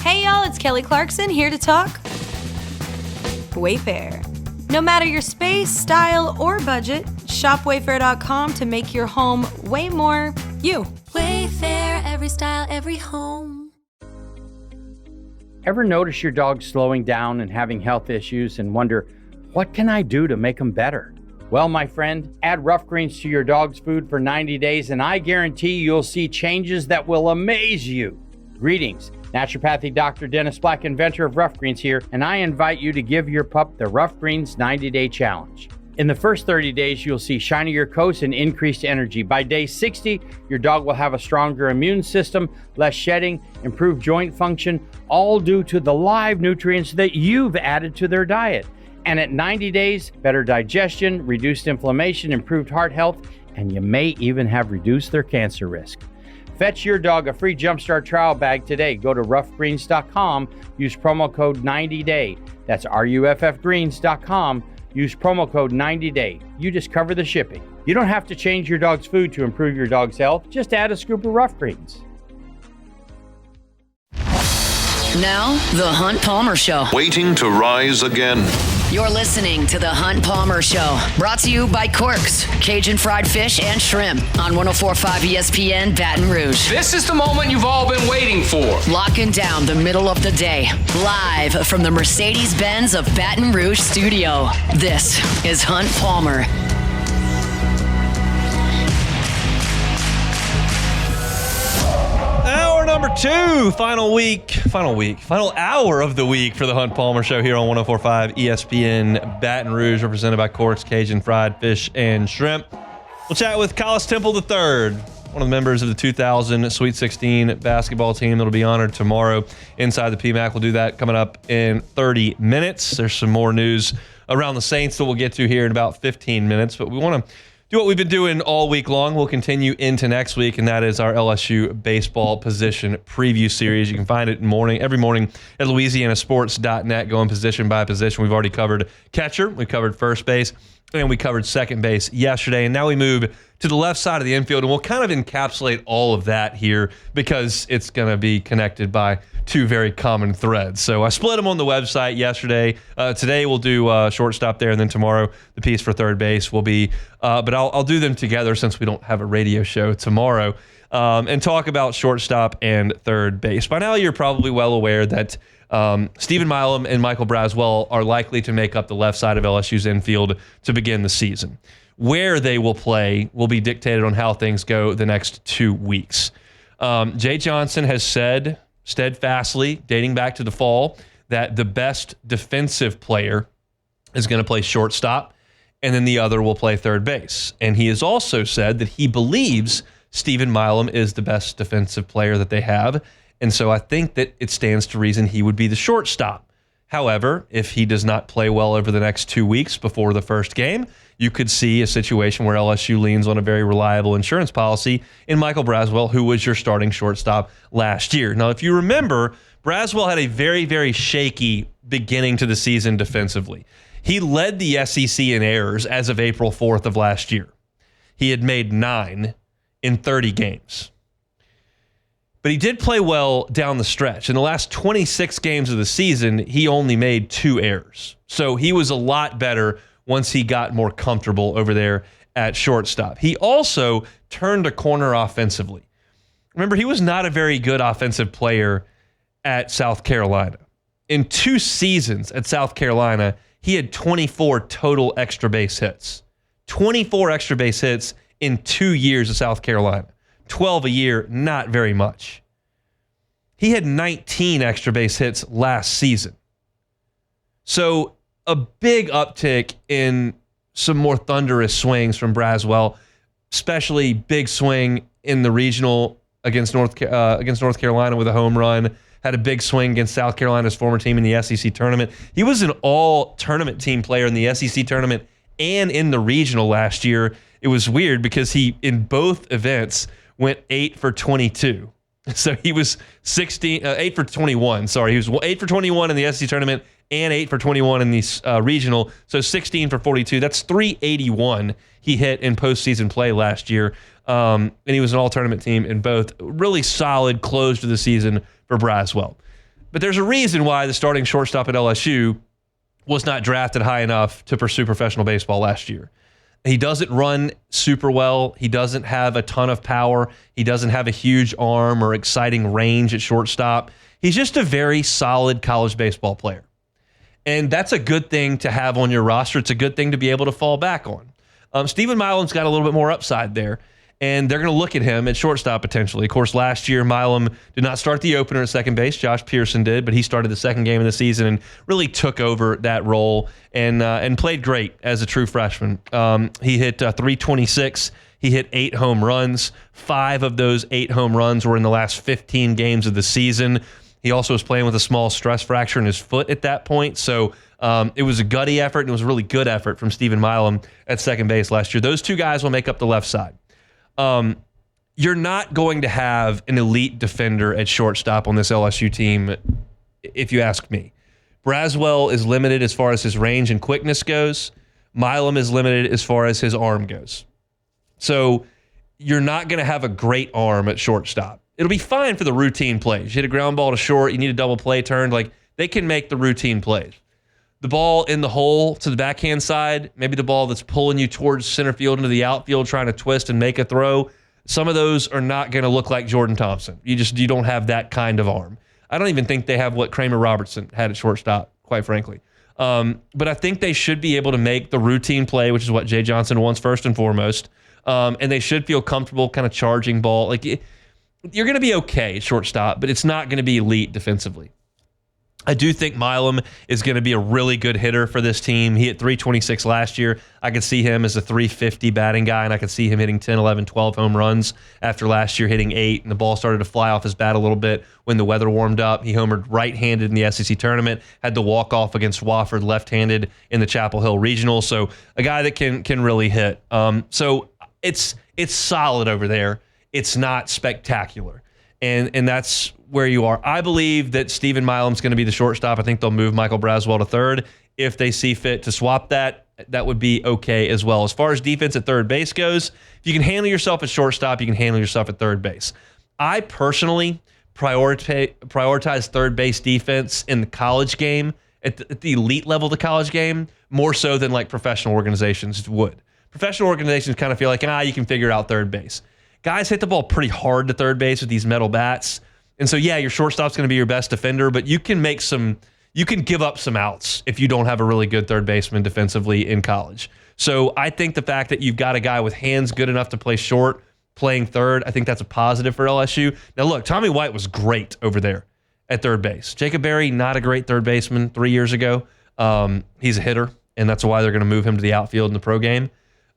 Hey y'all, it's Kelly Clarkson here to talk Wayfair. No matter your space, style, or budget, shop Wayfair.com to make your home way more you. Wayfair, every style, every home. Ever notice your dog slowing down and having health issues and wonder, what can I do to make them better? Well, my friend, add Rough Greens to your dog's food for 90 days and I guarantee you'll see changes that will amaze you. Greetings, naturopathic Dr. Dennis Black, inventor of Rough Greens here, and I invite you to give your pup the Rough Greens 90-day challenge. In the first 30 days, you'll see shinier coats and increased energy. By day 60, your dog will have a stronger immune system, less shedding, improved joint function, all due to the live nutrients that you've added to their diet. And at 90 days, better digestion, reduced inflammation, improved heart health, and you may even have reduced their cancer risk. Fetch your dog a free Jumpstart trial bag today. Go to roughgreens.com. Use promo code 90day. That's ruffgreens.com. Use promo code 90day. You just cover the shipping. You don't have to change your dog's food to improve your dog's health. Just add a scoop of Rough Greens. Now, The Hunt Palmer Show. Waiting to rise again. You're listening to The Hunt Palmer Show. Brought to you by Corks, Cajun Fried Fish and Shrimp on 104.5 ESPN Baton Rouge. This is the moment you've all been waiting for. Locking down the middle of the day. Live from the Mercedes-Benz of Baton Rouge studio. This is Hunt Palmer. Hour number two, final hour of the week for the Hunt Palmer Show here on 104.5 ESPN Baton Rouge, represented by Corks, Cajun Fried Fish and Shrimp. We'll chat with Collis Temple III, one of the members of the 2000 Sweet 16 basketball team that'll be honored tomorrow inside the PMAC. We'll do that coming up in 30 minutes. There's some more news around the Saints that we'll get to here in about 15 minutes, but we want to do what we've been doing all week long. We'll continue into next week, and that is our LSU baseball position preview series. You can find it every morning at louisianasports.net, going position by position. We've already covered catcher, we covered first base, and we covered second base yesterday. And now we move to the left side of the infield, and we'll kind of encapsulate all of that here because it's going to be connected by two very common threads. So I split them on the website yesterday. Today we'll do shortstop there, and then tomorrow the piece for third base will be, but I'll do them together since we don't have a radio show tomorrow, and talk about shortstop and third base. By now you're probably well aware that Stephen Milam and Michael Braswell are likely to make up the left side of LSU's infield to begin the season. Where they will play will be dictated on how things go the next 2 weeks. Jay Johnson has said steadfastly, dating back to the fall, that the best defensive player is going to play shortstop, and then the other will play third base. And he has also said that he believes Stephen Milam is the best defensive player that they have, and so I think that it stands to reason he would be the shortstop. However, if he does not play well over the next 2 weeks before the first game, you could see a situation where LSU leans on a very reliable insurance policy in Michael Braswell, who was your starting shortstop last year. Now, if you remember, Braswell had a very, very shaky beginning to the season defensively. He led the SEC in errors as of April 4th of last year. He had made 9 in 30 games. But he did play well down the stretch. In the last 26 games of the season, he only made 2 errors. So he was a lot better once he got more comfortable over there at shortstop. He also turned a corner offensively. Remember, he was not a very good offensive player at South Carolina. In 2 seasons at South Carolina, he had 24 total extra base hits. 24 extra base hits in 2 years at South Carolina. 12 a year, not very much. He had 19 extra base hits last season. So a big uptick in some more thunderous swings from Braswell, especially big swing in the regional against North Carolina with a home run. Had a big swing against South Carolina's former team in the SEC tournament. He was an all-tournament team player in the SEC tournament and in the regional last year. It was weird because he, in both events, went 8 for 22. So he was 8 for 21. Sorry, he was 8 for 21 in the SEC tournament and 8 for 21 in the regional. So 16 for 42. That's 381 he hit in postseason play last year. And he was an all-tournament team in both. Really solid close to the season for Braswell. But there's a reason why the starting shortstop at LSU was not drafted high enough to pursue professional baseball last year. He doesn't run super well. He doesn't have a ton of power. He doesn't have a huge arm or exciting range at shortstop. He's just a very solid college baseball player. And that's a good thing to have on your roster. It's a good thing to be able to fall back on. Stephen Milam's got a little bit more upside there, and they're going to look at him at shortstop potentially. Of course, last year, Milam did not start the opener at second base. Josh Pearson did, but he started the second game of the season and really took over that role and played great as a true freshman. He hit 326. He hit 8 home runs. 5 of those 8 home runs were in the last 15 games of the season. He also was playing with a small stress fracture in his foot at that point, so it was a gutty effort, and it was a really good effort from Stephen Milam at second base last year. Those two guys will make up the left side. You're not going to have an elite defender at shortstop on this LSU team, if you ask me. Braswell is limited as far as his range and quickness goes. Milam is limited as far as his arm goes. So you're not going to have a great arm at shortstop. It'll be fine for the routine plays. You hit a ground ball to short, you need a double play turned. Like, they can make the routine plays. The ball in the hole to the backhand side, maybe the ball that's pulling you towards center field into the outfield, trying to twist and make a throw. Some of those are not going to look like Jordan Thompson. You don't have that kind of arm. I don't even think they have what Kramer Robertson had at shortstop, quite frankly. But I think they should be able to make the routine play, which is what Jay Johnson wants first and foremost. And they should feel comfortable kind of charging ball. Like, you're going to be okay at shortstop, but it's not going to be elite defensively. I do think Milam is going to be a really good hitter for this team. He hit 326 last year. I could see him as a 350 batting guy, and I could see him hitting 10, 11, 12 home runs after last year hitting 8, and the ball started to fly off his bat a little bit when the weather warmed up. He homered right-handed in the SEC tournament, had the walk-off against Wofford left-handed in the Chapel Hill Regional, so a guy that can really hit. So it's solid over there. It's not spectacular. And that's where you are. I believe that Stephen Milam's going to be the shortstop. I think they'll move Michael Braswell to third. If they see fit to swap that would be okay as well. As far as defense at third base goes, if you can handle yourself at shortstop, you can handle yourself at third base. I personally prioritize third base defense in the college game, at the elite level of the college game, more so than like professional organizations would. Professional organizations kind of feel like, you can figure out third base. Guys hit the ball pretty hard to third base with these metal bats. And so, your shortstop's going to be your best defender, but you can give up some outs if you don't have a really good third baseman defensively in college. So I think the fact that you've got a guy with hands good enough to play short, playing third, I think that's a positive for LSU. Now look, Tommy White was great over there at third base. Jacob Berry, not a great third baseman 3 years ago. He's a hitter, and that's why they're going to move him to the outfield in the pro game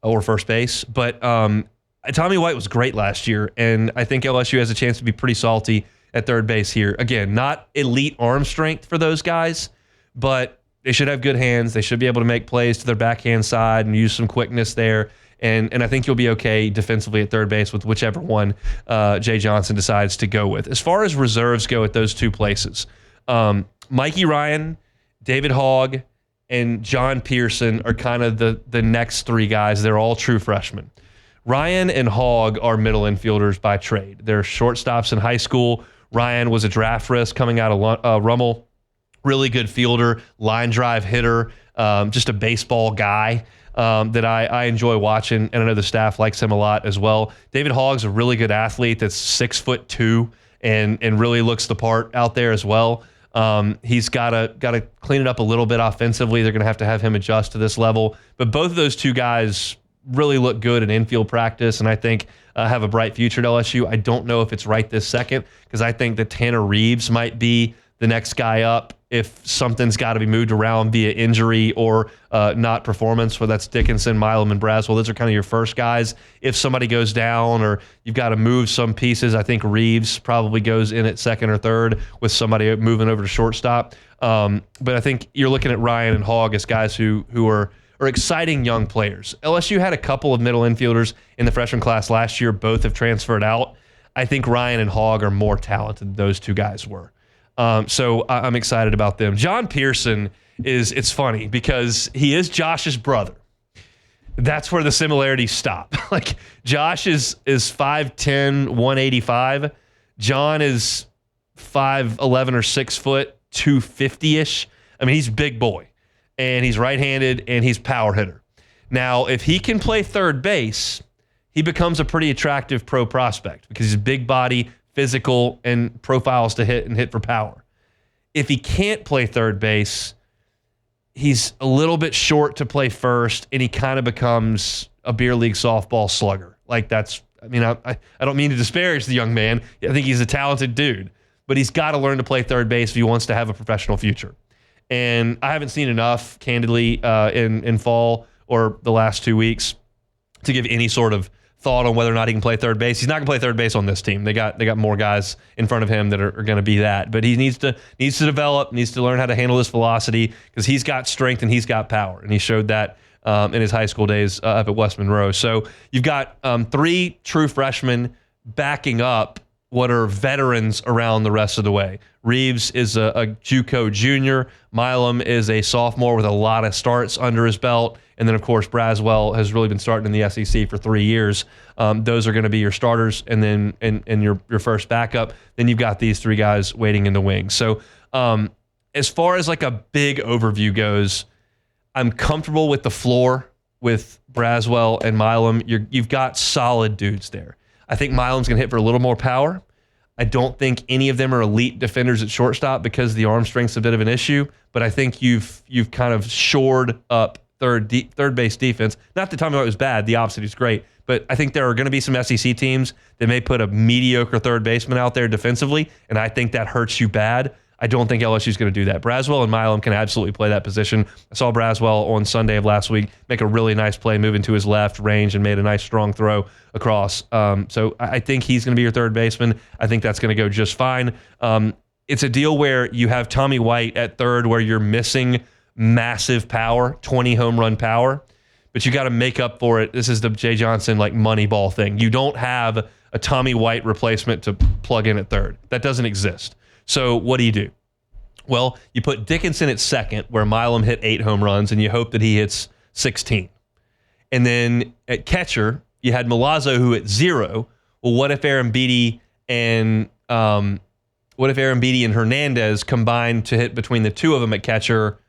or first base. But Tommy White was great last year, and I think LSU has a chance to be pretty salty at third base here. Again, not elite arm strength for those guys, but they should have good hands. They should be able to make plays to their backhand side and use some quickness there. And I think you'll be okay defensively at third base with whichever one Jay Johnson decides to go with. As far as reserves go at those two places, Mikey Ryan, David Hogg, and John Pearson are kind of the next 3 guys. They're all true freshmen. Ryan and Hogg are middle infielders by trade. They're shortstops in high school. Ryan was a draft risk coming out of Rummel. Really good fielder, line drive hitter, just a baseball guy that I enjoy watching, and I know the staff likes him a lot as well. David Hogg's a really good athlete that's 6'2" and really looks the part out there as well. He's got to clean it up a little bit offensively. They're going to have him adjust to this level. But both of those two guys really look good in infield practice, and I think have a bright future at LSU. I don't know if it's right this second, because I think that Tanner Reeves might be the next guy up if something's got to be moved around via injury or not performance, whether that's Dickinson, Milam, and Braswell. Those are kind of your first guys. If somebody goes down or you've got to move some pieces, I think Reeves probably goes in at second or third with somebody moving over to shortstop. But I think you're looking at Ryan and Hogg as guys who are exciting young players. LSU had a couple of middle infielders in the freshman class last year. Both have transferred out. I think Ryan and Hogg are more talented than those two guys were. So I'm excited about them. John Pearson it's funny because he is Josh's brother. That's where the similarities stop. Like, Josh is 5'10", 185. John is 5'11" or 6 foot, 250-ish. I mean, he's a big boy, and he's right-handed, and he's power hitter. Now, if he can play third base, he becomes a pretty attractive pro prospect because he's a big body, physical, and profiles to hit and hit for power. If he can't play third base, he's a little bit short to play first, and he kind of becomes a beer league softball slugger. Like that's, I mean, I don't mean to disparage the young man. I think he's a talented dude, but he's got to learn to play third base if he wants to have a professional future. And I haven't seen enough, candidly, in fall or the last 2 weeks to give any sort of thought on whether or not he can play third base. He's not going to play third base on this team. They got more guys in front of him that are going to be that. But he needs to develop, needs to learn how to handle his velocity because he's got strength and he's got power. And he showed that in his high school days up at West Monroe. So you've got 3 true freshmen backing up what are veterans around the rest of the way. Reeves is a JUCO junior. Milam is a sophomore with a lot of starts under his belt. And then, of course, Braswell has really been starting in the SEC for 3 years. Those are going to be your starters and then and your first backup. Then you've got these 3 guys waiting in the wings. So as far as like a big overview goes, I'm comfortable with the floor with Braswell and Milam. You've got solid dudes there. I think Milam's going to hit for a little more power. I don't think any of them are elite defenders at shortstop because the arm strength's a bit of an issue. But I think you've kind of shored up third base defense. Not that Tommy White was bad. The opposite, he's great. But I think there are going to be some SEC teams that may put a mediocre third baseman out there defensively, and I think that hurts you bad. I don't think LSU's going to do that. Braswell and Milam can absolutely play that position. I saw Braswell on Sunday of last week make a really nice play, moving to his left range and made a nice strong throw across. So I think he's going to be your third baseman. I think that's going to go just fine. It's a deal where you have Tommy White at third where you're missing massive power, 20 home run power, but you got to make up for it. This is the Jay Johnson like Moneyball thing. You don't have a Tommy White replacement to plug in at third. That doesn't exist. So what do? Well, you put Dickinson at second, where Milam hit 8 home runs, and you hope that he hits 16. And then at catcher, you had Milazzo, who hit 0. Well, what if Arambidi and Hernandez combined to hit between the 2 of them at catcher?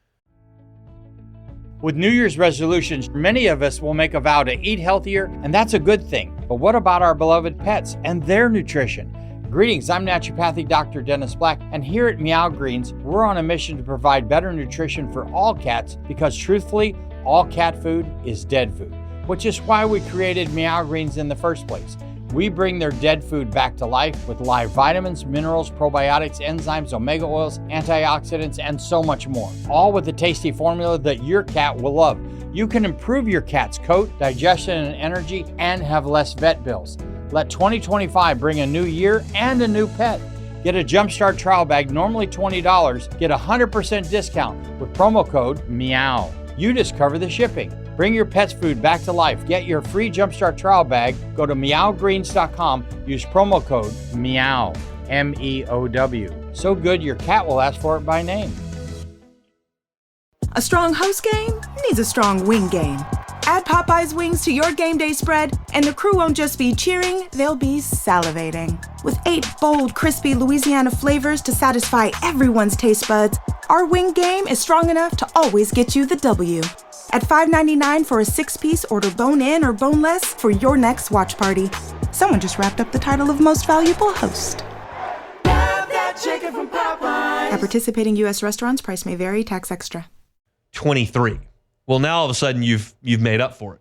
With New Year's resolutions, many of us will make a vow to eat healthier, and that's a good thing. But what about our beloved pets and their nutrition? Greetings, I'm naturopathic Dr. Dennis Black, and here at Meow Greens, we're on a mission to provide better nutrition for all cats because truthfully, all cat food is dead food, which is why we created Meow Greens in the first place. We bring their dead food back to life with live vitamins, minerals, probiotics, enzymes, omega oils, antioxidants, and so much more, all with a tasty formula that your cat will love. You can improve your cat's coat, digestion, and energy, and have less vet bills. Let 2025 bring a new year and a new pet. Get a Jumpstart trial bag, normally $20. Get a 100% discount with promo code MEOW. You just cover the shipping. Bring your pet's food back to life. Get your free Jumpstart trial bag. Go to meowgreens.com. Use promo code MEOW, MEOW. So good your cat will ask for it by name. A strong host game needs a strong wing game. Add Popeye's wings to your game day spread, and the crew won't just be cheering, they'll be salivating. With 8 bold, crispy Louisiana flavors to satisfy everyone's taste buds, our wing game is strong enough to always get you the W. At $5.99 for a 6-piece, order bone-in or boneless for your next watch party. Someone just wrapped up the title of Most Valuable Host. Have that chicken from Popeyes. At participating U.S. restaurants, price may vary, tax extra. 23. Well, now all of a sudden you've made up for it.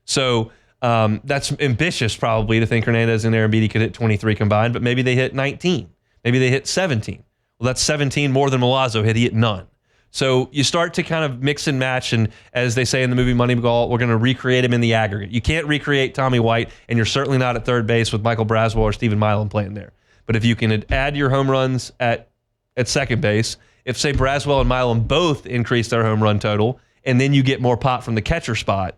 So that's ambitious probably to think Hernandez and Arambidi could hit 23 combined, but maybe they hit 19. Maybe they hit 17. Well, that's 17 more than Milazzo hit. He hit none. So you start to kind of mix and match, and as they say in the movie Moneyball, we're going to recreate him in the aggregate. You can't recreate Tommy White, and you're certainly not at third base with Michael Braswell or Stephen Milam playing there. But if you can add your home runs at second base, if, say, Braswell and Milam both increase their home run total, and then you get more pop from the catcher spot,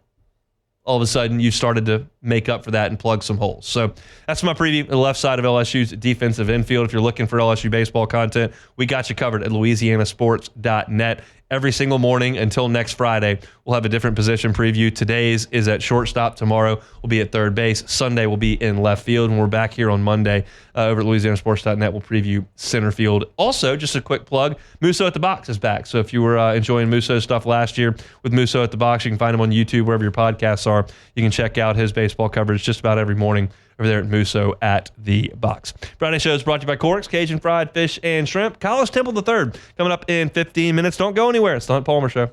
all of a sudden you started to make up for that and plug some holes. So that's my preview, the left side of LSU's defensive infield. If you're looking for LSU baseball content, we got you covered at louisianasports.net. every single morning until next Friday. We'll have a different position preview. Today's is at shortstop. Tomorrow will be at third base. Sunday will be in left field. And we're back here on Monday over at LouisianaSports.net. We'll preview center field. Also, just a quick plug, Musso at the Box is back. So if you were enjoying Musso's stuff last year with Musso at the Box, you can find him on YouTube, wherever your podcasts are. You can check out his baseball coverage just about every morning over there at Musso at the Box. Friday show is brought to you by Corks, Cajun Fried Fish and Shrimp. Collis Temple III coming up in 15 minutes. Don't go anywhere. It's the Hunt Palmer Show.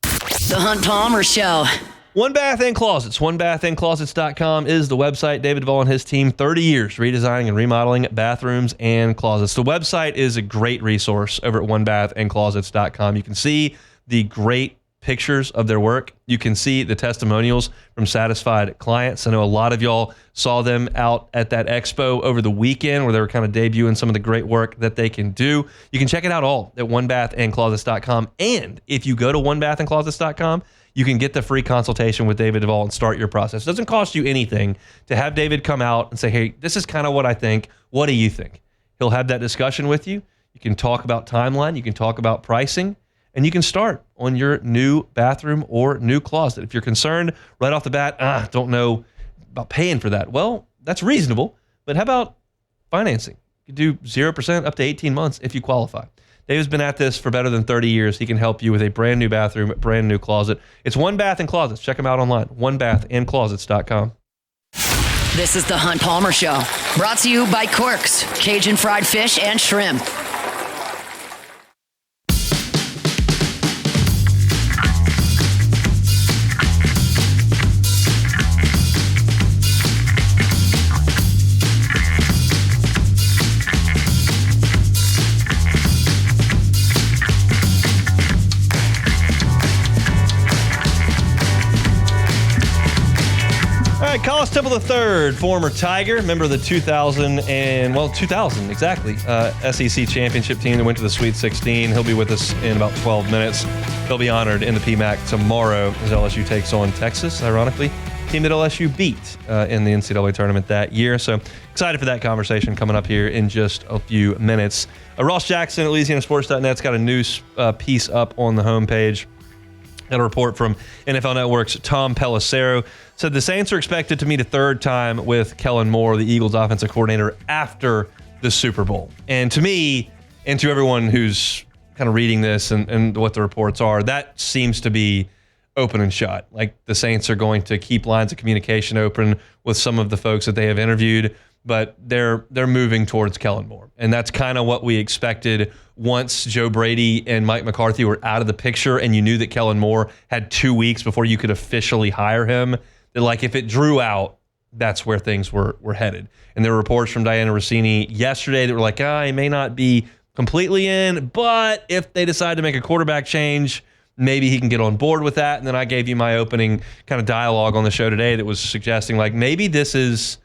The Hunt Palmer Show. One Bath and Closets. OneBathAndClosets.com is the website. David Duvall and his team, 30 years redesigning and remodeling bathrooms and closets. The website is a great resource over at OneBathAndClosets.com. You can see the great pictures of their work. You can see the testimonials from satisfied clients. I know a lot of y'all saw them out at that expo over the weekend where they were kind of debuting some of the great work that they can do. You can check it out all at OneBathAndClosets.com. And if you go to OneBathAndClosets.com, you can get the free consultation with David Duvall and start your process. It doesn't cost you anything to have David come out and say, hey, this is kind of what I think. What do you think? He'll have that discussion with you. You can talk about timeline. You can talk about pricing. And you can start on your new bathroom or new closet. If you're concerned right off the bat, don't know about paying for that. Well, that's reasonable. But how about financing? You can do 0% up to 18 months if you qualify. Dave's been at this for better than 30 years. He can help you with a brand new bathroom, brand new closet. It's One Bath and Closets. Check them out online. OneBathAndClosets.com. This is the Hunt Palmer Show, brought to you by Corks, Cajun Fried Fish and Shrimp. Collis Temple III, former Tiger, member of the 2000 exactly, SEC championship team that went to the Sweet 16. He'll be with us in about 12 minutes. He'll be honored in the PMAC tomorrow as LSU takes on Texas, ironically, team that LSU beat in the NCAA tournament that year. So excited for that conversation coming up here in just a few minutes. Ross Jackson at LouisianaSports.net's got a news piece up on the homepage. Got a report from NFL Network's Tom Pelissero. Said the Saints are expected to meet a third time with Kellen Moore, the Eagles offensive coordinator, after the Super Bowl. And to me, and to everyone who's kind of reading this and what the reports are, that seems to be open and shut. Like the Saints are going to keep lines of communication open with some of the folks that they have interviewed, but they're moving towards Kellen Moore. And that's kind of what we expected once Joe Brady and Mike McCarthy were out of the picture and you knew that Kellen Moore had 2 weeks before you could officially hire him. That like if it drew out, that's where things were headed. And there were reports from Diana Rossini yesterday that were like, he may not be completely in, but if they decide to make a quarterback change, maybe he can get on board with that. And then I gave you my opening kind of dialogue on the show today that was suggesting like maybe this is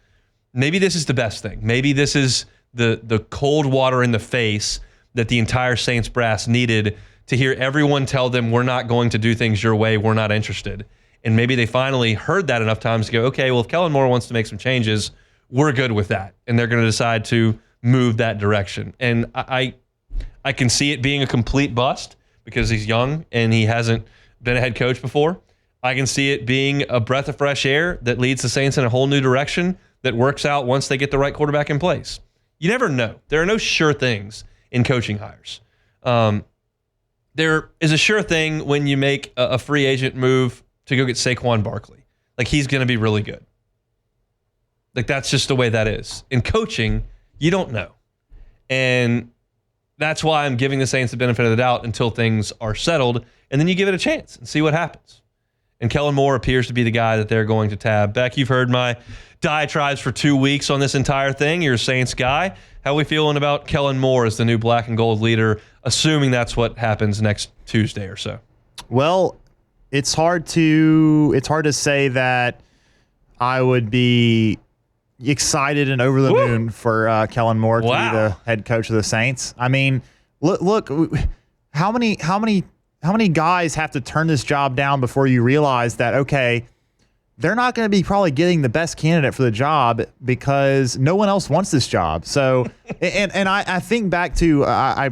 the best thing. Maybe this is the cold water in the face that the entire Saints brass needed to hear everyone tell them we're not going to do things your way, we're not interested. And maybe they finally heard that enough times to go, okay, well, if Kellen Moore wants to make some changes, we're good with that. And they're going to decide to move that direction. And I can see it being a complete bust because he's young and he hasn't been a head coach before. I can see it being a breath of fresh air that leads the Saints in a whole new direction that works out once they get the right quarterback in place. You never know. There are no sure things in coaching hires. There is a sure thing when you make a free agent move to go get Saquon Barkley. Like, he's going to be really good. Like, that's just the way that is. In coaching, you don't know. And that's why I'm giving the Saints the benefit of the doubt until things are settled, and then you give it a chance and see what happens. And Kellen Moore appears to be the guy that they're going to tab. Beck, you've heard my diatribes for 2 weeks on this entire thing. You're a Saints guy. How are we feeling about Kellen Moore as the new black and gold leader, assuming that's what happens next Tuesday or so? Well, it's hard to say that I would be excited and over the moon for Kellen Moore to be the head coach of the Saints. I mean, look, how many guys have to turn this job down before you realize that, okay, they're not going to be probably getting the best candidate for the job because no one else wants this job. So, and I think back to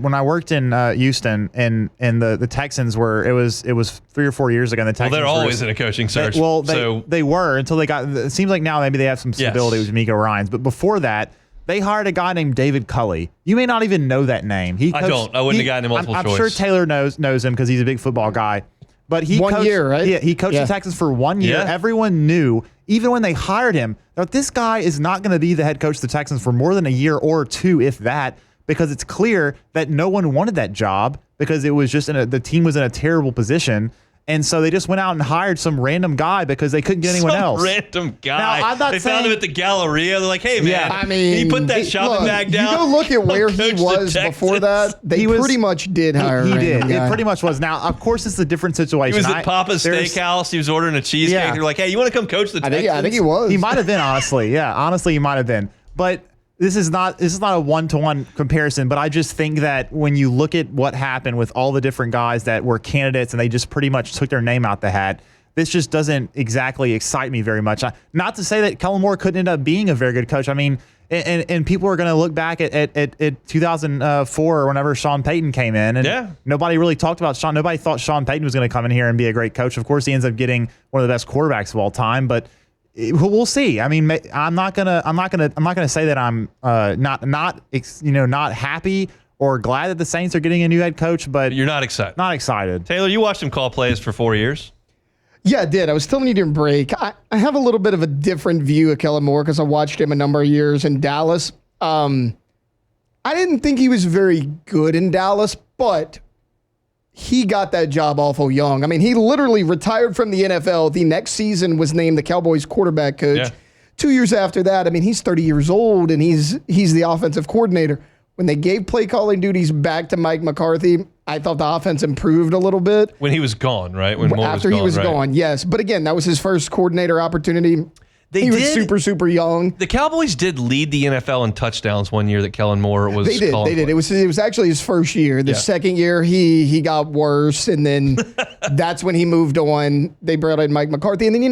when I worked in Houston and the Texans were it was 3 or 4 years ago. And the Texans they're always in a coaching search. They were until they got. It seems like now maybe they have some stability with D'Amico Ryans, but before that. They hired a guy named David Culley. You may not even know that name. I don't. I wouldn't have gotten him multiple choice. I'm sure Taylor knows him because he's a big football guy. But he coached 1 year, right? Yeah, he coached the Texans for 1 year. Yeah. Everyone knew, even when they hired him, that this guy is not going to be the head coach of the Texans for more than a year or two, if that, because it's clear that no one wanted that job because it was just the team was in a terrible position. And so they just went out and hired some random guy because they couldn't get anyone else. Random guy. Now, I'm not they saying, found him at the Galleria. They're like, hey, man, I mean, he put that shopping bag down. You go look at where he was before that. They pretty much did hire him. He did. It pretty much was. Now, of course, it's a different situation. He was at Papa's Steakhouse. He was ordering a cheesecake. Yeah. They're like, hey, you want to come coach the Texans? I think he was. He might have been, honestly. Yeah, honestly, he might have been. But this is not a one-to-one comparison, but I just think that when you look at what happened with all the different guys that were candidates and they just pretty much took their name out the hat, this just doesn't exactly excite me very much. Not to say that Kellen Moore couldn't end up being a very good coach. I mean, and people are going to look back at 2004 or whenever Sean Payton came in, and nobody really talked about Sean. Nobody thought Sean Payton was going to come in here and be a great coach. Of course, he ends up getting one of the best quarterbacks of all time, but we'll see. I mean, I'm not gonna say that I'm not happy or glad that the Saints are getting a new head coach, but you're not excited. Not excited. Taylor, you watched him call plays for 4 years. Yeah, I did. I was telling you during break. I have a little bit of a different view of Kellen Moore because I watched him a number of years in Dallas. I didn't think he was very good in Dallas, but he got that job awful young. I mean, he literally retired from the NFL. The next season was named the Cowboys quarterback coach. Yeah. 2 years after that, I mean, he's 30 years old and he's the offensive coordinator. When they gave play calling duties back to Mike McCarthy, I thought the offense improved a little bit. When he was gone, right? When Moore After he was gone, yes. But again, that was his first coordinator opportunity. He was super, super young. The Cowboys did lead the NFL in touchdowns 1 year that Kellen Moore was They did. It was actually his first year. The second year, he got worse, and then that's when he moved on. They brought in Mike McCarthy, and then,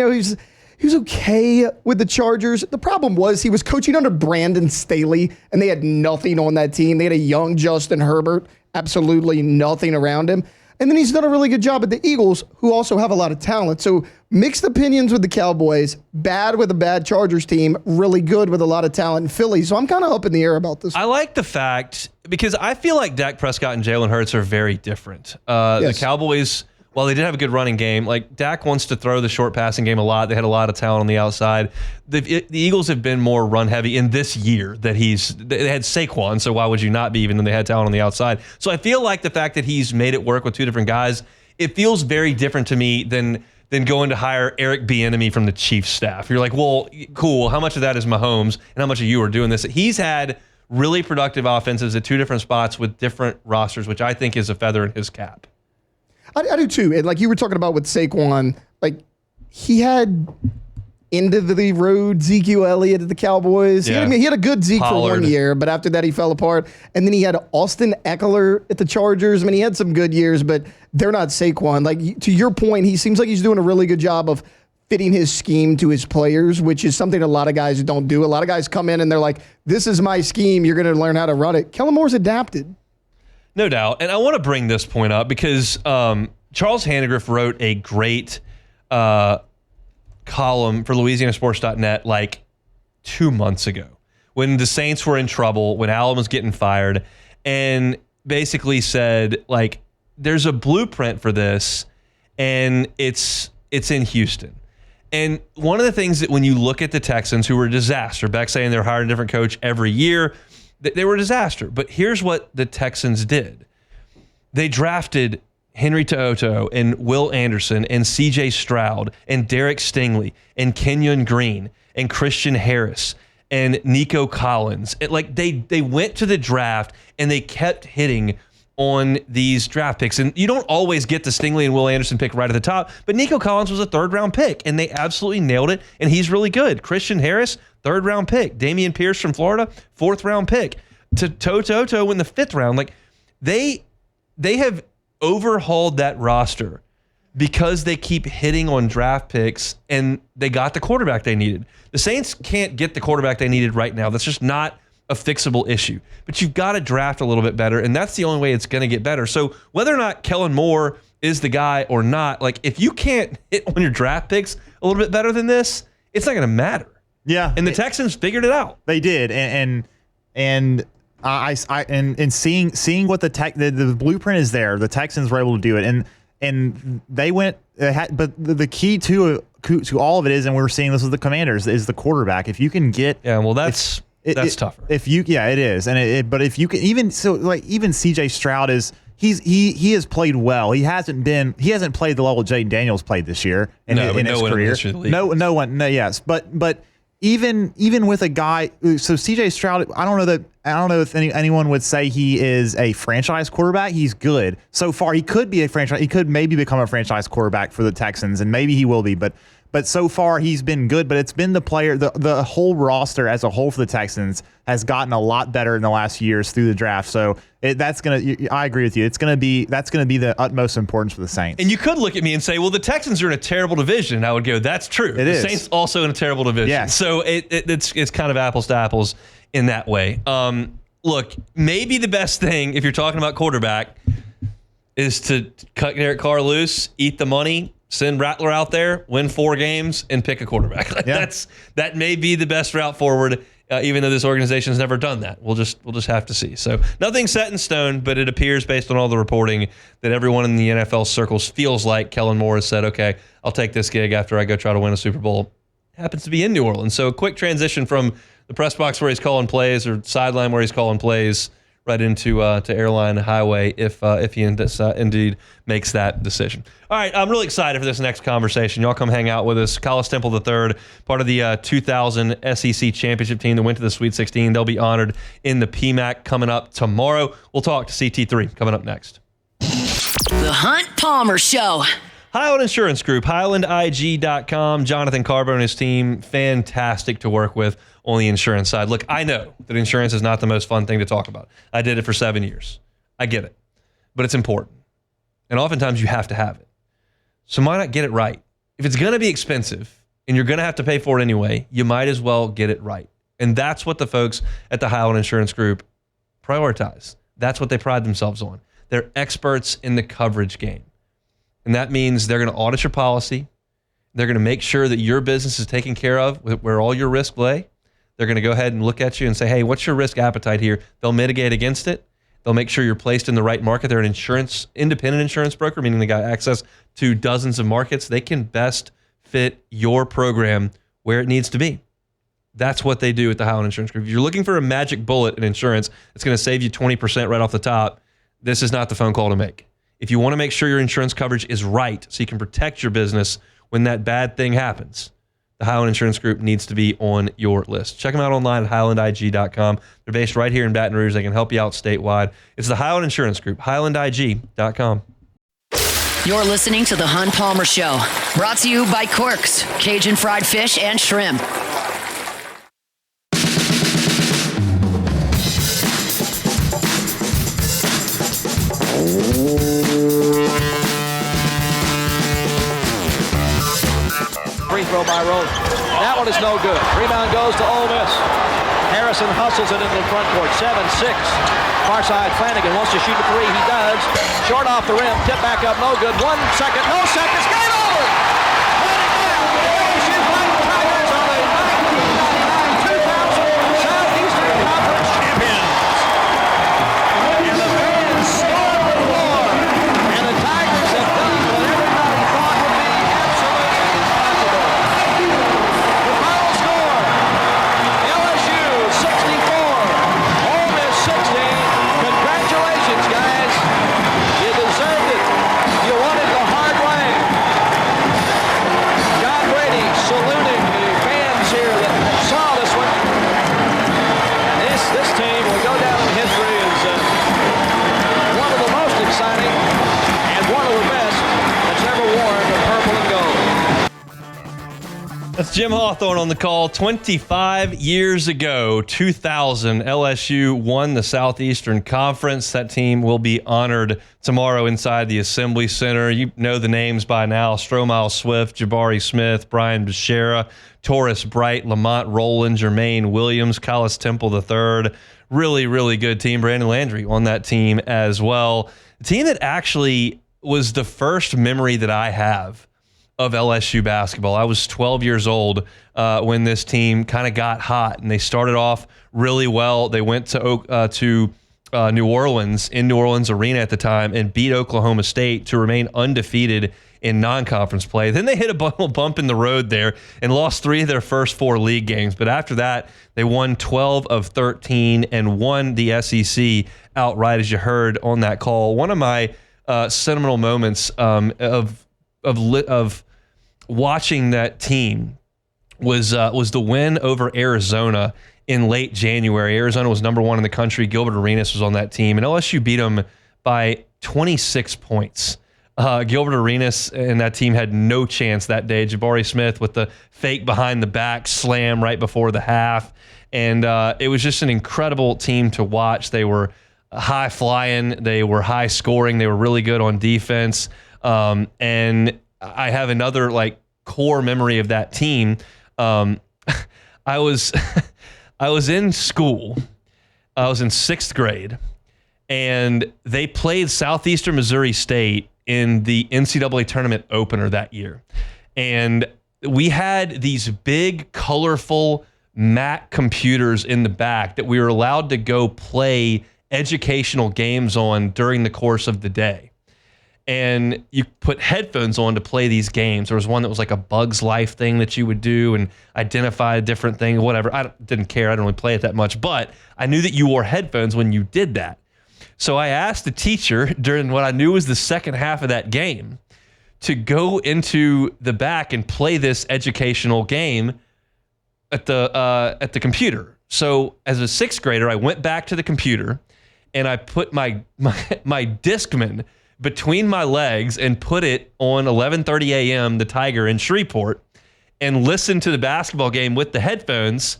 he was okay with the Chargers. The problem was he was coaching under Brandon Staley, and they had nothing on that team. They had a young Justin Herbert, absolutely nothing around him. And then he's done a really good job at the Eagles, who also have a lot of talent. So mixed opinions with the Cowboys, bad with a bad Chargers team, really good with a lot of talent in Philly. So I'm kind of up in the air about this. I like the fact, because I feel like Dak Prescott and Jalen Hurts are very different. The Cowboys, while they did have a good running game, like Dak wants to throw the short passing game a lot. They had a lot of talent on the outside. The Eagles have been more run heavy in this year that they had Saquon, so why would you not be, even though they had talent on the outside? So I feel like the fact that he's made it work with two different guys, it feels very different to me than going to hire Eric Bieniemy from the Chiefs staff. You're like, well, cool. How much of that is Mahomes and how much of you are doing this? He's had really productive offenses at two different spots with different rosters, which I think is a feather in his cap. I do too. And like you were talking about with Saquon, like he had end of the road Ezekiel Elliott at the Cowboys. Yeah. He had a good Zeke Pollard for 1 year, but after that he fell apart. And then he had Austin Eckler at the Chargers. I mean, he had some good years, but they're not Saquon. Like to your point, he seems like he's doing a really good job of fitting his scheme to his players, which is something a lot of guys don't do. A lot of guys come in and they're like, this is my scheme. You're going to learn how to run it. Kellen Moore's adapted. No doubt. And I want to bring this point up because Charles Handegriff wrote a great column for LouisianaSports.net like 2 months ago when the Saints were in trouble, when Allen was getting fired, and basically said, like, there's a blueprint for this, and it's in Houston. And one of the things that when you look at the Texans, who were a disaster, Beck saying they're hiring a different coach every year, they were a disaster. But here's what the Texans did. They drafted Henry To'oTo'o and Will Anderson and C.J. Stroud and Derek Stingley and Kenyon Green and Christian Harris and Nico Collins. They went to the draft and they kept hitting on these draft picks. And you don't always get the Stingley and Will Anderson pick right at the top, but Nico Collins was a third-round pick, and they absolutely nailed it, and he's really good. Christian Harris, third-round pick. Damian Pierce from Florida, fourth-round pick. To'oTo'o in the fifth round. Like, they have overhauled that roster because they keep hitting on draft picks and they got the quarterback they needed. The Saints can't get the quarterback they needed right now. That's just not a fixable issue. But you've got to draft a little bit better, and that's the only way it's going to get better. So whether or not Kellen Moore is the guy or not, like if you can't hit on your draft picks a little bit better than this, it's not going to matter. Yeah. And the Texans figured it out. They did. And seeing what the blueprint is there, the Texans were able to do it. And they went, but the key to all of it is, and we're seeing this with the Commanders, is the quarterback. If you can get, that's tougher. If you, it is, but if you can even CJ Stroud is he has played well. He hasn't played the level Jaden Daniels played this year in his career. No one. Yes, but even with a guy, so CJ Stroud, I don't know if anyone would say he is a franchise quarterback. He's good so far. He could be a franchise. He could maybe become a franchise quarterback for the Texans, and maybe he will be. But so far he's been good. But it's been the player, the whole roster as a whole for the Texans has gotten a lot better in the last years through the draft. So I agree with you. That's gonna be the utmost importance for the Saints. And you could look at me and say, well, the Texans are in a terrible division. And I would go, that's true. The Saints also in a terrible division. Yes. So it's kind of apples to apples in that way. Look, maybe the best thing if you're talking about quarterback is to cut Derek Carr loose, eat the money, send Rattler out there, win 4 games, and pick a quarterback. That may be the best route forward. Even though this organization has never done that, we'll just have to see. So nothing set in stone, but it appears based on all the reporting that everyone in the NFL circles feels like Kellen Moore has said, okay, I'll take this gig after I go try to win a Super Bowl. Happens to be in New Orleans. So a quick transition from the press box where he's calling plays or sideline where he's calling plays right into to Airline Highway if he indeed makes that decision. All right, I'm really excited for this next conversation. Y'all come hang out with us. Collis Temple III, part of the 2000 SEC championship team that went to the Sweet 16. They'll be honored in the PMAC coming up tomorrow. We'll talk to CT3 coming up next. The Hunt Palmer Show. Highland Insurance Group, HighlandIG.com. Jonathan Carbo and his team, fantastic to work with on the insurance side. Look, I know that insurance is not the most fun thing to talk about. I did it for 7 years. I get it. But it's important. And oftentimes you have to have it. So why not get it right? If it's going to be expensive and you're going to have to pay for it anyway, you might as well get it right. And that's what the folks at the Highland Insurance Group prioritize. That's what they pride themselves on. They're experts in the coverage game. And that means they're going to audit your policy. They're going to make sure that your business is taken care of where all your risk lay. They're going to go ahead and look at you and say, hey, what's your risk appetite here? They'll mitigate against it. They'll make sure you're placed in the right market. They're an independent insurance broker, meaning they got access to dozens of markets. They can best fit your program where it needs to be. That's what they do at the Highland Insurance Group. If you're looking for a magic bullet in insurance that's going to save you 20% right off the top, this is not the phone call to make. If you want to make sure your insurance coverage is right so you can protect your business when that bad thing happens, the Highland Insurance Group needs to be on your list. Check them out online at HighlandIG.com. They're based right here in Baton Rouge. They can help you out statewide. It's the Highland Insurance Group, HighlandIG.com. You're listening to The Hunt Palmer Show, brought to you by Corks, Cajun Fried Fish and Shrimp. Free throw by Rose. That one is no good. Rebound goes to Ole Miss. Harrison hustles it into the front court. 7-6. Far side, Flanagan wants to shoot a three. He does. Short off the rim. Tip back up. No good. 1 second. No seconds. Game over. LSU Fighting Tigers are the 1999-2000 Southeastern Conference champions. And the fans storm the floor. And the Tigers have done what everybody thought would be absolutely impossible. The final score, LSU 64, Ole Miss 60. Congratulations, guys. You deserved it. You won it the hard way. That's Jim Hawthorne on the call. 25 years ago, 2000, LSU won the Southeastern Conference. That team will be honored tomorrow inside the Assembly Center. You know the names by now: Stromile Swift, Jabari Smith, Brian Beshara, Taurus Bright, Lamont Rowland, Jermaine Williams, Collis Temple III. Really, really good team. Brandon Landry on that team as well. The team that actually was the first memory that I have of LSU basketball. I was 12 years old when this team kind of got hot, and they started off really well. They went to New Orleans, in New Orleans Arena at the time, and beat Oklahoma State to remain undefeated in non-conference play. Then they hit a bump in the road there and lost 3 of their first 4 league games. But after that, they won 12 of 13 and won the SEC outright, as you heard on that call. One of my seminal moments of watching that team was the win over Arizona in late January. Arizona was number 1 in the country. Gilbert Arenas was on that team, and LSU beat them by 26 points. Gilbert Arenas and that team had no chance that day. Jabari Smith with the fake behind the back slam right before the half, and it was just an incredible team to watch. They were high flying, they were high scoring, they were really good on defense, and I have another core memory of that team. I was in school. I was in 6th grade, and they played Southeastern Missouri State in the NCAA tournament opener that year. And we had these big, colorful Mac computers in the back that we were allowed to go play educational games on during the course of the day. And you put headphones on to play these games. There was one that was like a Bug's Life thing that you would do and identify a different thing, whatever. I didn't care. I didn't really play it that much. But I knew that you wore headphones when you did that. So I asked the teacher during what I knew was the second half of that game to go into the back and play this educational game at the computer. So as a 6th grader, I went back to the computer and I put my Discman between my legs and put it on 11:30 a.m. the Tiger in Shreveport and listened to the basketball game with the headphones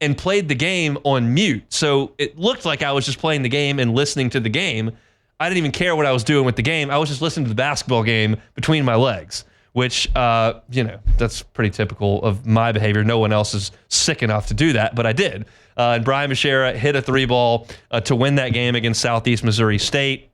and played the game on mute. So it looked like I was just playing the game and listening to the game. I didn't even care what I was doing with the game. I was just listening to the basketball game between my legs, which, that's pretty typical of my behavior. No one else is sick enough to do that, but I did. And Brian Beshara hit a 3-ball to win that game against Southeast Missouri State,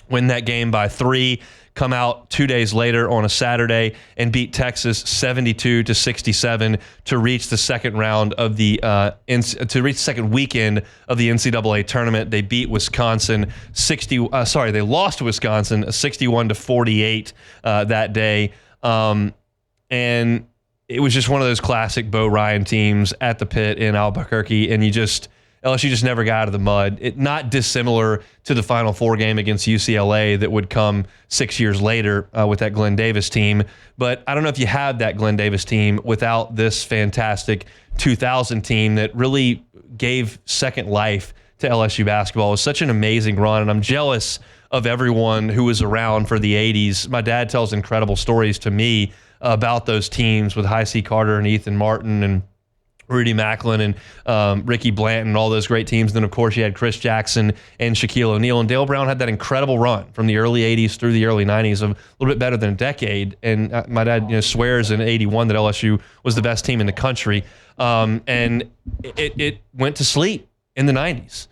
win that game by 3, come out 2 days later on a Saturday and beat Texas 72-67 to reach the second round of the second weekend of the NCAA tournament. They beat Wisconsin they lost to Wisconsin 61-48 that day. And it was just one of those classic Bo Ryan teams at the pit in Albuquerque, and LSU just never got out of the mud. Not dissimilar to the Final Four game against UCLA that would come 6 years later with that Glenn Davis team. But I don't know if you have that Glenn Davis team without this fantastic 2000 team that really gave second life to LSU basketball. It was such an amazing run, and I'm jealous of everyone who was around for the 80s. My dad tells incredible stories to me about those teams with High C. Carter and Ethan Martin and Rudy Macklin and Ricky Blanton and all those great teams. Then, of course, you had Chris Jackson and Shaquille O'Neal. And Dale Brown had that incredible run from the early 80s through the early 90s, of a little bit better than a decade. And my dad swears in 81 that LSU was the best team in the country. And it went to sleep in the 90s.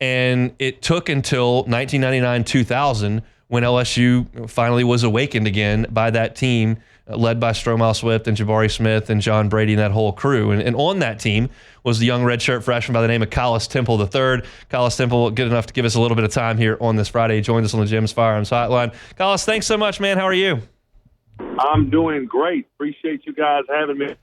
And it took until 1999-2000 when LSU finally was awakened again by that team led by Stromile Swift and Jabari Smith and John Brady and that whole crew. And on that team was the young redshirt freshman by the name of Collis Temple III. Collis Temple, good enough to give us a little bit of time here on this Friday. He joined us on the Jim's Firearms Hotline. Collis, thanks so much, man. How are you? I'm doing great. Appreciate you guys having me.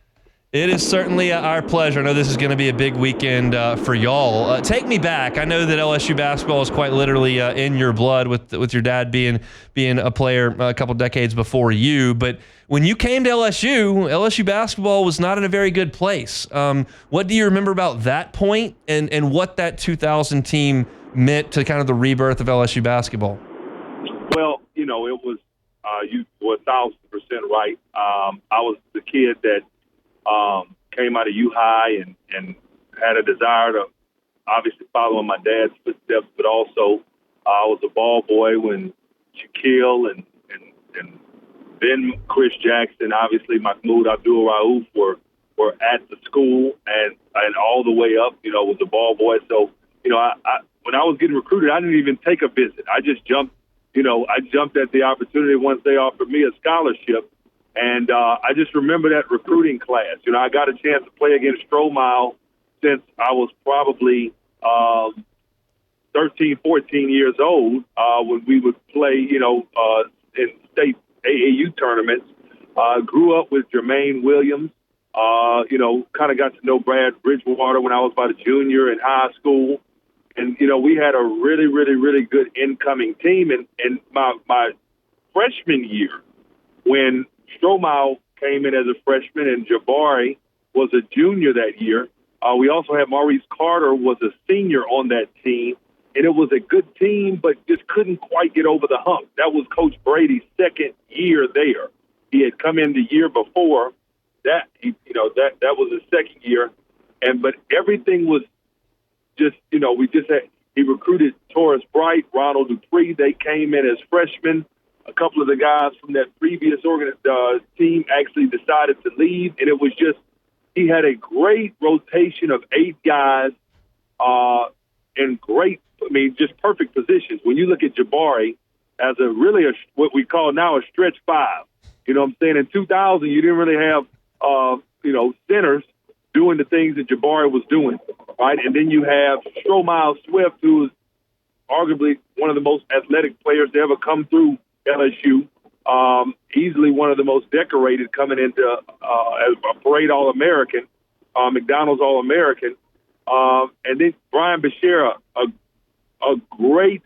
It is certainly our pleasure. I know this is going to be a big weekend for y'all. Take me back. I know that LSU basketball is quite literally in your blood with your dad being a player a couple decades before you. But when you came to LSU basketball was not in a very good place. What do you remember about that point and what that 2000 team meant to kind of the rebirth of LSU basketball? Well, it was you were 1,000% right. I was the kid that came out of U-High and had a desire to obviously follow in my dad's footsteps, but also I was a ball boy when Shaquille and then Chris Jackson, obviously Mahmoud Abdul-Rauf were at the school and all the way up, was a ball boy. So, I when I was getting recruited, I didn't even take a visit. I just jumped, I jumped at the opportunity once they offered me a scholarship. And I just remember that recruiting class. I got a chance to play against Strohmile since I was probably 13, 14 years old when we would play, in state AAU tournaments. Grew up with Jermaine Williams. Kind of got to know Brad Bridgewater when I was about a junior in high school. And, we had a really, really, really good incoming team. And my freshman year, when Strohmile came in as a freshman and Jabari was a junior that year, we also had Maurice Carter was a senior on that team. And it was a good team, but just couldn't quite get over the hump. That was Coach Brady's second year there. He had come in the year before that. That was his second year, but everything was just, he recruited Taurus Bright, Ronald Dupree. They came in as freshmen. A couple of the guys from that previous team actually decided to leave, and it was just he had a great rotation of 8 guys in just perfect positions. When you look at Jabari as what we call now a stretch 5, you know what I'm saying? In 2000, you didn't really have, centers doing the things that Jabari was doing, right? And then you have Strohmile Swift, who is arguably one of the most athletic players to ever come through LSU, easily one of the most decorated coming into as a parade All-American, McDonald's All-American. And then Brian Bashera, a great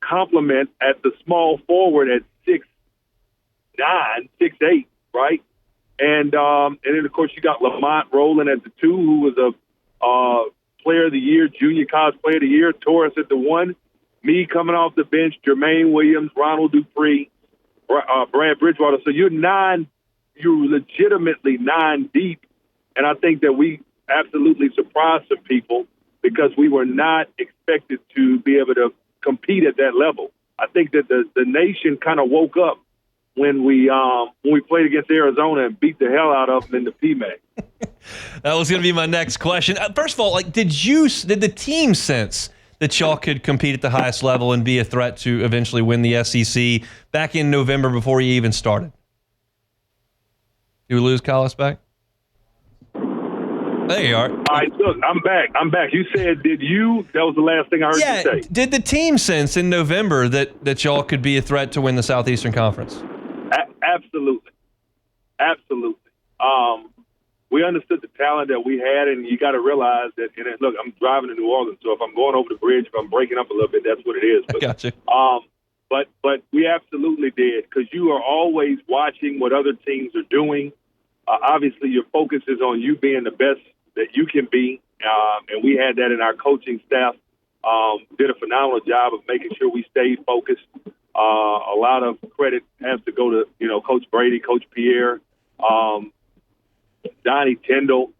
compliment at the small forward at 6'9", 6'8", right? And then, of course, you got Lamont Rowland at the 2, who was a player of the year, junior college player of the year, Taurus at the 1, me coming off the bench, Jermaine Williams, Ronald Dupree, Brad Bridgewater. So you're legitimately 9 deep. And I think that we absolutely surprised some people because we were not expected to be able to compete at that level. I think that the nation kind of woke up when we played against Arizona and beat the hell out of them in the PMAC. That was going to be my next question. First of all, did the team sense that y'all could compete at the highest level and be a threat to eventually win the SEC back in November before you even started? Did we lose Collis back? There you are. All right, look, I'm back. You said, did you? That was the last thing I heard you say. Did the team sense in November that y'all could be a threat to win the Southeastern Conference? Absolutely. We understood the talent that we had, and you got to realize that, and look, I'm driving to New Orleans, so if I'm going over the bridge, if I'm breaking up a little bit, that's what it is. But, I got you. But we absolutely did, because you are always watching what other teams are doing. Obviously, your focus is on you being the best that you can be, and we had that in our coaching staff. Did a phenomenal job of making sure we stayed focused. A lot of credit has to go to, Coach Brady, Coach Pierre, Donnie Tyndall,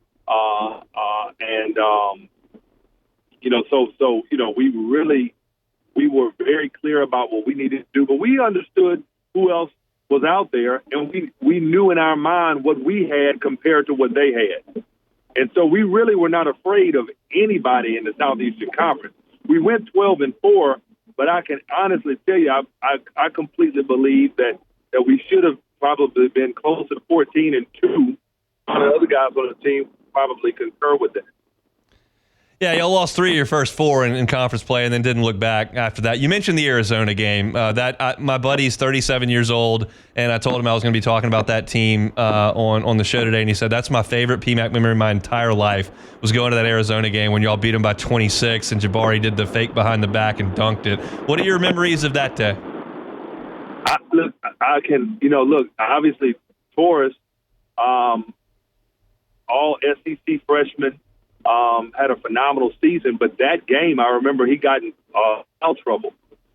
we were very clear about what we needed to do, but we understood who else was out there, and we knew in our mind what we had compared to what they had. And so we really were not afraid of anybody in the Southeastern Conference. We went 12-4, but I can honestly tell you, I completely believe that we should have probably been closer to 14-2. The other guys on the team probably concur with that. Yeah, y'all lost 3 of your first 4 in conference play and then didn't look back after that. You mentioned the Arizona game. My buddy's 37 years old, and I told him I was going to be talking about that team on the show today, and he said, that's my favorite PMAC memory of my entire life, was going to that Arizona game when y'all beat them by 26, and Jabari did the fake behind the back and dunked it. What are your memories of that day? Obviously, Taurus, all SEC freshmen, had a phenomenal season, but that game, I remember he got in foul trouble,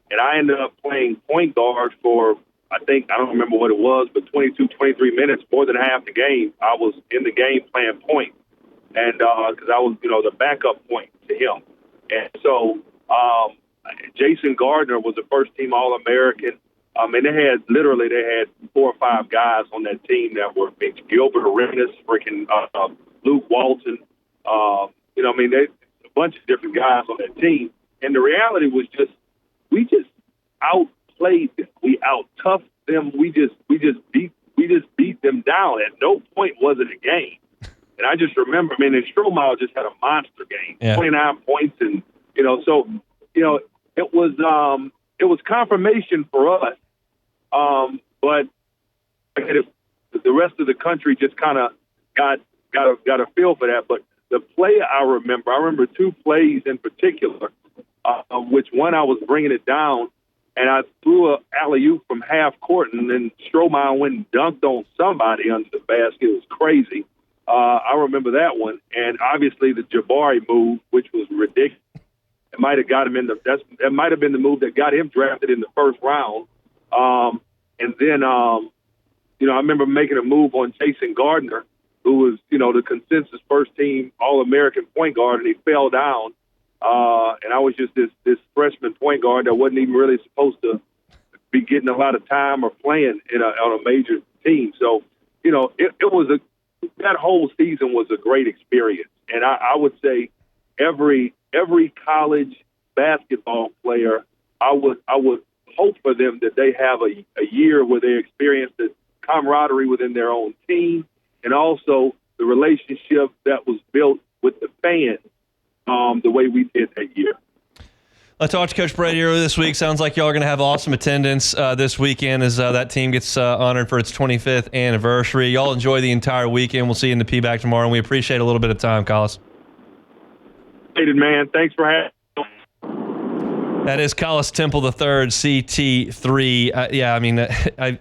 and I ended up playing point guard for I don't remember what it was, but 22, 23 minutes, more than half the game, I was in the game playing point. And because I was, the backup point to him. And so Jason Gardner was a first-team All-American. And they had 4 or 5 guys on that team that were Gilbert Arenas, freaking Luke Walton. They a bunch of different guys on that team. And the reality was we just outplayed them. We out-toughed them. We just beat them down. At no point was it a game. And I just remember, and Strohmeyer just had a monster game, 29 points, and it was confirmation for us. But the rest of the country just kind of got a feel for that. But the play I remember 2 plays in particular, which one I was bringing it down, and I threw a alley-oop from half court, and then Strohmeyer went and dunked on somebody under the basket. It was crazy. I remember that one, and obviously the Jabari move, which was ridiculous. It might have got him that might have been the move that got him drafted in the first round. And then, I remember making a move on Jason Gardner, who was, the consensus first-team All-American point guard, and he fell down. And I was just this freshman point guard that wasn't even really supposed to be getting a lot of time or playing on a major team. So, that whole season was a great experience. And I would say every college basketball player, I would hope for them that they have a year where they experience the camaraderie within their own team, and also the relationship that was built with the fans the way we did that year. I talked to Coach Brady earlier this week. Sounds like y'all are going to have awesome attendance this weekend as that team gets honored for its 25th anniversary. Y'all enjoy the entire weekend. We'll see you in the P-back tomorrow, and we appreciate a little bit of time, Collis. Man, thanks for having me. That is Collis Temple III, CT3.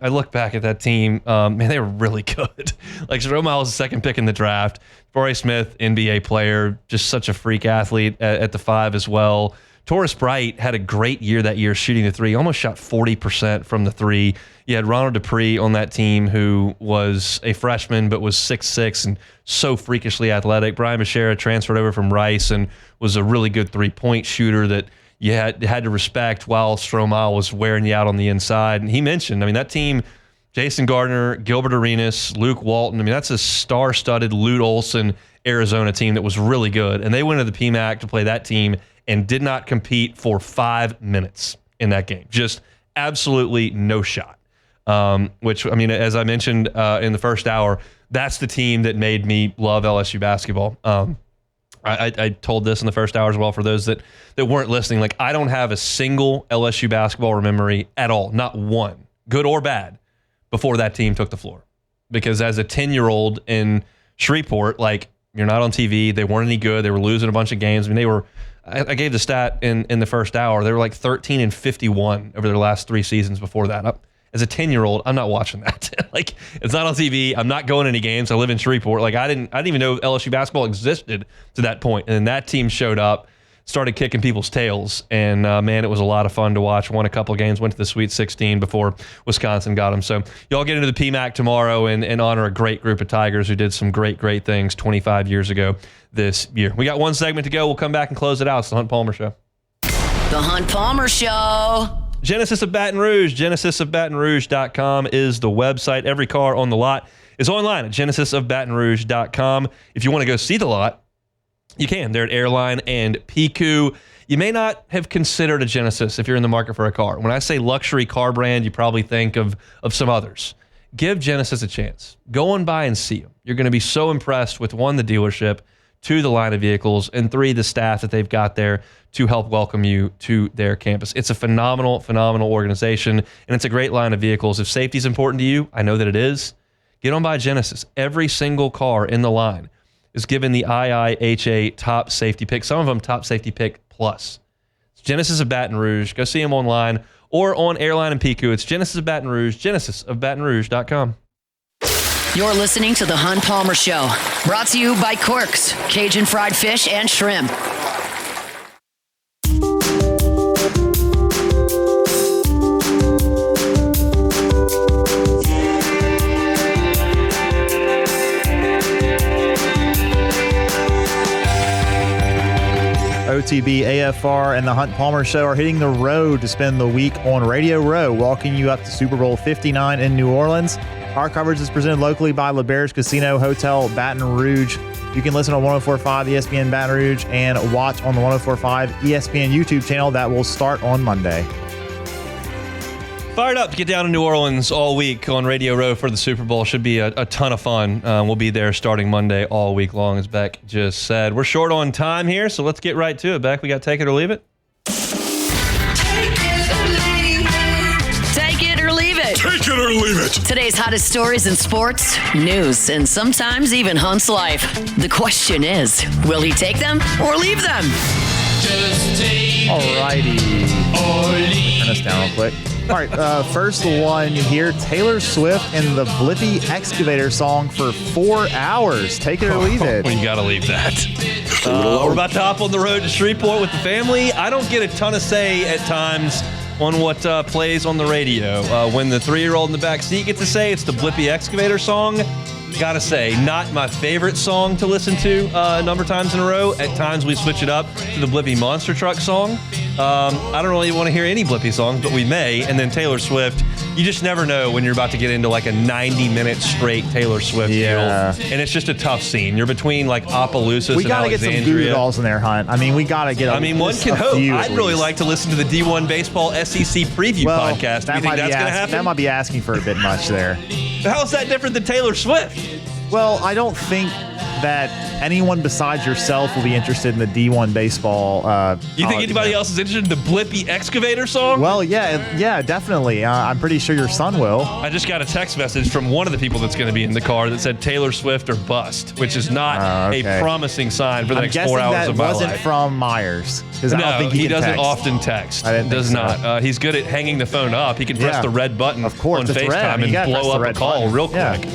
I look back at that team. Man, they were really good. Like, Strohmeyer was the second pick in the draft. Torrey Smith, NBA player, just such a freak athlete at the 5 as well. Torres Bright had a great year that year shooting the 3. He almost shot 40% from the 3. You had Ronald Dupree on that team, who was a freshman but was 6'6" and so freakishly athletic. Brian Bashara transferred over from Rice and was a really good 3-point shooter that you had to respect while Strohmeyer was wearing you out on the inside. And he mentioned, that team, Jason Gardner, Gilbert Arenas, Luke Walton, that's a star-studded Lute Olson Arizona team that was really good. And they went to the PMAC to play that team and did not compete for 5 minutes in that game. Just absolutely no shot. Which, as I mentioned in the first hour, that's the team that made me love LSU basketball. I told this in the first hour as well for those that weren't listening. Like, I don't have a single LSU basketball memory at all, not one, good or bad, before that team took the floor. Because as a 10-year-old in Shreveport, you're not on TV. They weren't any good. They were losing a bunch of games. They were... I gave the stat in the first hour. They were 13-51 over their last 3 seasons before that. As a 10-year-old, I'm not watching that. It's not on TV. I'm not going to any games. I live in Shreveport. I didn't even know LSU basketball existed to that point. And then that team showed up, started kicking people's tails, and man, it was a lot of fun to watch. Won a couple of games, went to the Sweet 16 before Wisconsin got them. So y'all get into the PMAC tomorrow and honor a great group of Tigers who did some great things 25 years ago this year. We got one segment to go. We'll come back and close it out. It's the Hunt Palmer Show. The Hunt Palmer Show. Genesis of Baton Rouge. GenesisofBatonRouge.com is the website. Every car on the lot is online at GenesisofBatonRouge.com. If you want to go see the lot, you can. They're at Airline and Piku. You may not have considered a Genesis if you're in the market for a car. When I say luxury car brand, you probably think of some others. Give Genesis a chance. Go on by and see them. You're going to be so impressed with, 1, the dealership, 2, the line of vehicles, and 3, the staff that they've got there to help welcome you to their campus. It's a phenomenal organization, and it's a great line of vehicles. If safety is important to you, I know that it is, get on by Genesis. Every single car in the line is given the IIHA top safety pick, some of them top safety pick plus. It's Genesis of Baton Rouge. Go see them online or on Airline and Piku. It's Genesis of Baton Rouge, GenesisofBatonRouge.com. You're listening to The Hunt Palmer Show, brought to you by Quirks, Cajun fried fish and shrimp. RTB, AFR, and the Hunt Palmer Show are hitting the road to spend the week on Radio Row, walking you up to Super Bowl 59 in New Orleans. Our coverage is presented locally by LeBear's Casino Hotel, Baton Rouge. You can listen on 104.5 ESPN Baton Rouge and watch on the 104.5 ESPN YouTube channel that will start on Monday. Fired up to get down to New Orleans all week on Radio Row for the Super Bowl. Should be a ton of fun. We'll be there starting Monday all week long, as Beck just said. We're short on time here, so let's get right to it. Beck, we got Take It or Leave It? Take it or leave it. Take it or leave it. Today's hottest stories in sports, news, and sometimes even Hunt's life. The question is, will he take them or leave them? Just take Alrighty. Turn this down real quick. All right, first one here, Taylor Swift and the Blippi Excavator song for 4 hours. Take it or leave it. You got to leave that. We're about to hop on the road to Shreveport with the family. I don't get a ton of say at times on what plays on the radio. When the 3-year-old in the back seat gets to say it's the Blippi Excavator song, gotta say, not my favorite song to listen to a number of times in a row. At times we switch it up to the Blippi Monster Truck song. I don't really want to hear any Blippi songs, but we may. And then Taylor Swift, you just never know when you're about to get into like a 90-minute straight Taylor Swift deal. And it's just a tough scene. You're between like Opelousas and Alexandria. We gotta get some Goo Goo Dolls in there, Hunt. I mean, we gotta get. One can hope. I'd really like to listen to the D1 Baseball SEC preview podcast. Do you think that's gonna happen? That might be asking for a bit much there. How's that different than Taylor Swift? Well, I don't think that anyone besides yourself will be interested in the D1 baseball. You think anybody else is interested in the Blippi Excavator song? Well, yeah, definitely. I'm pretty sure your son will. I just got a text message from one of the people that's going to be in the car that said Taylor Swift or bust, which is not a promising sign for the next 4 hours of my life. That wasn't from Myers. No, I don't think he doesn't text. Often text. I didn't Does think so. not. He's good at hanging the phone up. He can press the red button on FaceTime and blow up a call real quick.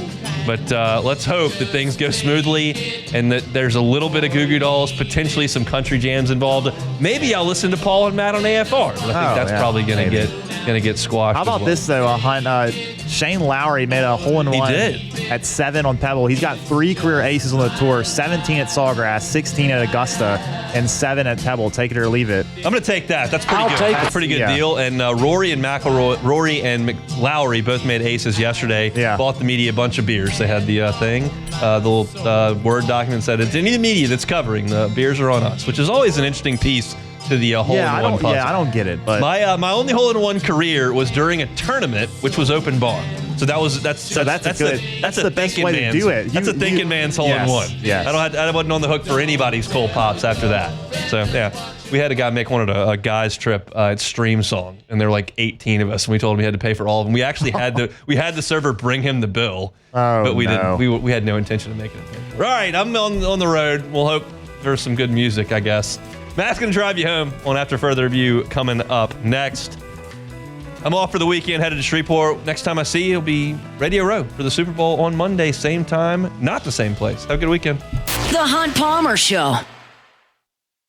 But let's hope that things go smoothly and that there's a little bit of Goo Goo Dolls, potentially some country jams involved. Maybe I'll listen to Paul and Matt on AFR. But I think that's probably going to get squashed. How about this though, Hunt? Shane Lowry made a hole-in-one at 7 on Pebble. He's got 3 career aces on the tour: 17 at Sawgrass, 16 at Augusta, and 7 at Pebble. Take it or leave it. I'm going to take that. That's pretty good. That's a pretty good deal. And Rory and Lowry both made aces yesterday. Bought the media a bunch of beers. They had the thing. The little Word document said it's any of the media that's covering. The beers are on us, which is always an interesting piece to the hole-in-one puzzle. Yeah, I don't get it. But my only hole-in-one career was during a tournament, which was open bar. So that's the best way to do it. That's a thinking man's hole-in-one. Yes. I wasn't on the hook for anybody's cold pops after that. So we had a guy make one at a guy's trip at Stream Song, and there were like 18 of us, and we told him we had to pay for all of them. We actually had the server bring him the bill, but we didn't. We had no intention of making it. All right, I'm on the road. We'll hope for some good music, I guess. Matt's going to drive you home on After Further Review coming up next. I'm off for the weekend, headed to Shreveport. Next time I see you, it'll be Radio Row for the Super Bowl on Monday, same time, not the same place. Have a good weekend. The Hunt Palmer Show.